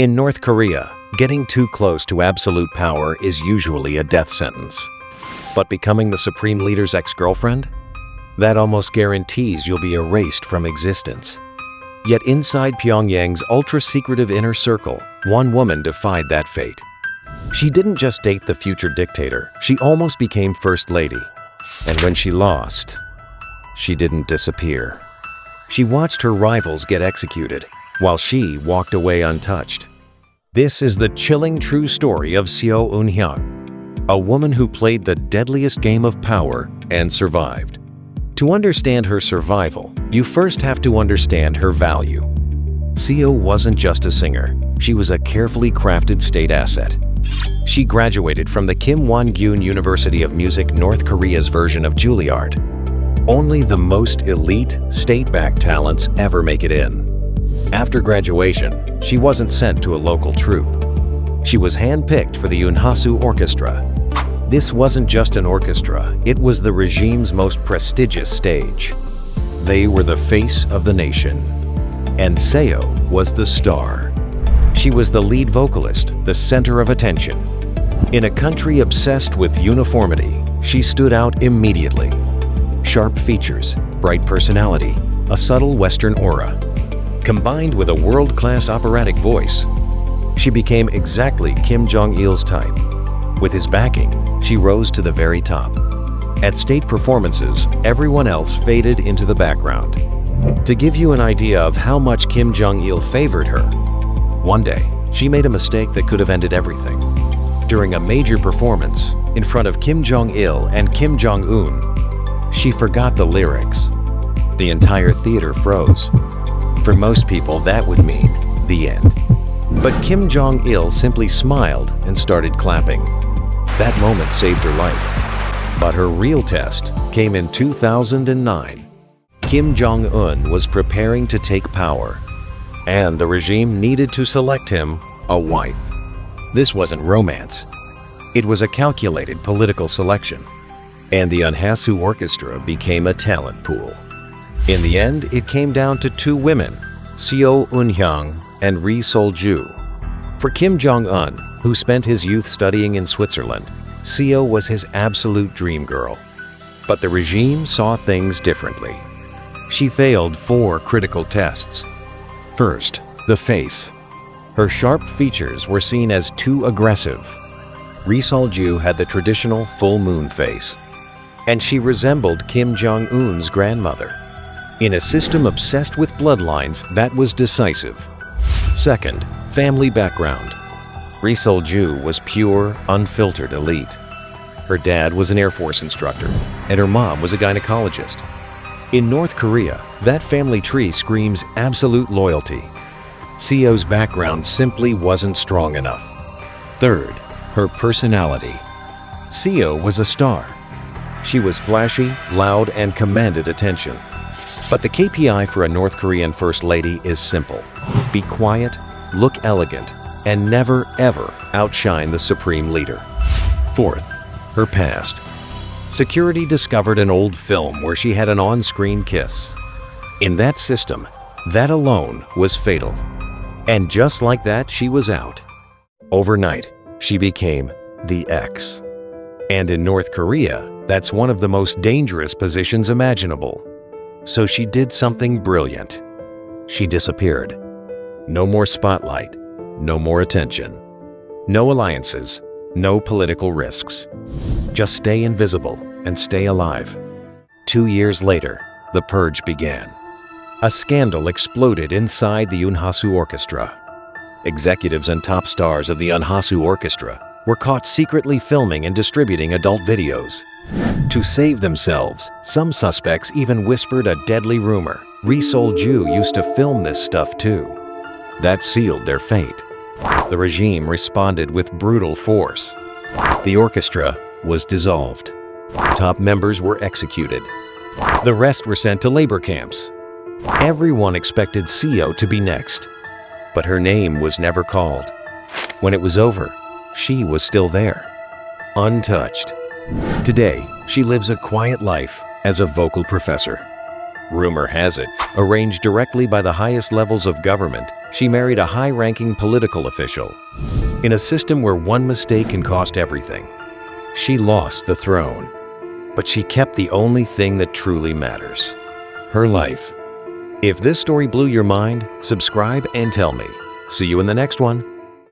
In North Korea, getting too close to absolute power is usually a death sentence. But becoming the supreme leader's ex-girlfriend? That almost guarantees you'll be erased from existence. Yet inside Pyongyang's ultra-secretive inner circle, one woman defied that fate. She didn't just date the future dictator, she almost became first lady. And when she lost, she didn't disappear. She watched her rivals get executed, while she walked away untouched. This is the chilling true story of Seo Un-hyang, a woman who played the deadliest game of power and survived. To understand her survival, you first have to understand her value. Seo wasn't just a singer, she was a carefully crafted state asset. She graduated from the Kim Jong-un University of Music, North Korea's version of Juilliard. Only the most elite, state-backed talents ever make it in. After graduation, she wasn't sent to a local troupe. She was handpicked for the Unhasu Orchestra. This wasn't just an orchestra, it was the regime's most prestigious stage. They were the face of the nation. And Seo was the star. She was the lead vocalist, the center of attention. In a country obsessed with uniformity, she stood out immediately. Sharp features, bright personality, a subtle Western aura. Combined with a world-class operatic voice, she became exactly Kim Jong-il's type. With his backing, she rose to the very top. At state performances, everyone else faded into the background. To give you an idea of how much Kim Jong-il favored her, one day, she made a mistake that could have ended everything. During a major performance, in front of Kim Jong-il and Kim Jong-un, she forgot the lyrics. The entire theater froze. For most people, that would mean the end. But Kim Jong-il simply smiled and started clapping. That moment saved her life. But her real test came in 2009. Kim Jong-un was preparing to take power, and the regime needed to select him a wife. This wasn't romance. It was a calculated political selection. And the Unhasu Orchestra became a talent pool. In the end, it came down to two women, Seo Un-hyang and Ri Sol-ju. For Kim Jong-un, who spent his youth studying in Switzerland, Seo was his absolute dream girl. But the regime saw things differently. She failed 4 critical tests. First, the face. Her sharp features were seen as too aggressive. Ri Sol-ju had the traditional full moon face, and she resembled Kim Jong-un's grandmother. In a system obsessed with bloodlines, that was decisive. Second, family background. Ri Sol-ju was pure, unfiltered elite. Her dad was an Air Force instructor, and her mom was a gynecologist. In North Korea, that family tree screams absolute loyalty. Seo's background simply wasn't strong enough. Third, her personality. Seo was a star. She was flashy, loud, and commanded attention. But the KPI for a North Korean First Lady is simple. Be quiet, look elegant, and never, ever outshine the supreme leader. Fourth, her past. Security discovered an old film where she had an on-screen kiss. In that system, that alone was fatal. And just like that, she was out. Overnight, she became the X. And in North Korea, that's one of the most dangerous positions imaginable. So she did something brilliant. She disappeared. No more spotlight, no more attention. No alliances, no political risks. Just stay invisible and stay alive. 2 years later, the Purge began. A scandal exploded inside the Unhasu Orchestra. Executives and top stars of the Unhasu Orchestra were caught secretly filming and distributing adult videos. To save themselves, some suspects even whispered a deadly rumor. Ri Sol-ju used to film this stuff too. That sealed their fate. The regime responded with brutal force. The orchestra was dissolved. Top members were executed. The rest were sent to labor camps. Everyone expected Seo to be next, but her name was never called. When it was over, she was still there, untouched. Today, she lives a quiet life as a vocal professor. Rumor has it, arranged directly by the highest levels of government, she married a high-ranking political official. In a system where one mistake can cost everything, she lost the throne. But she kept the only thing that truly matters: her life. If this story blew your mind, subscribe and tell me. See you in the next one.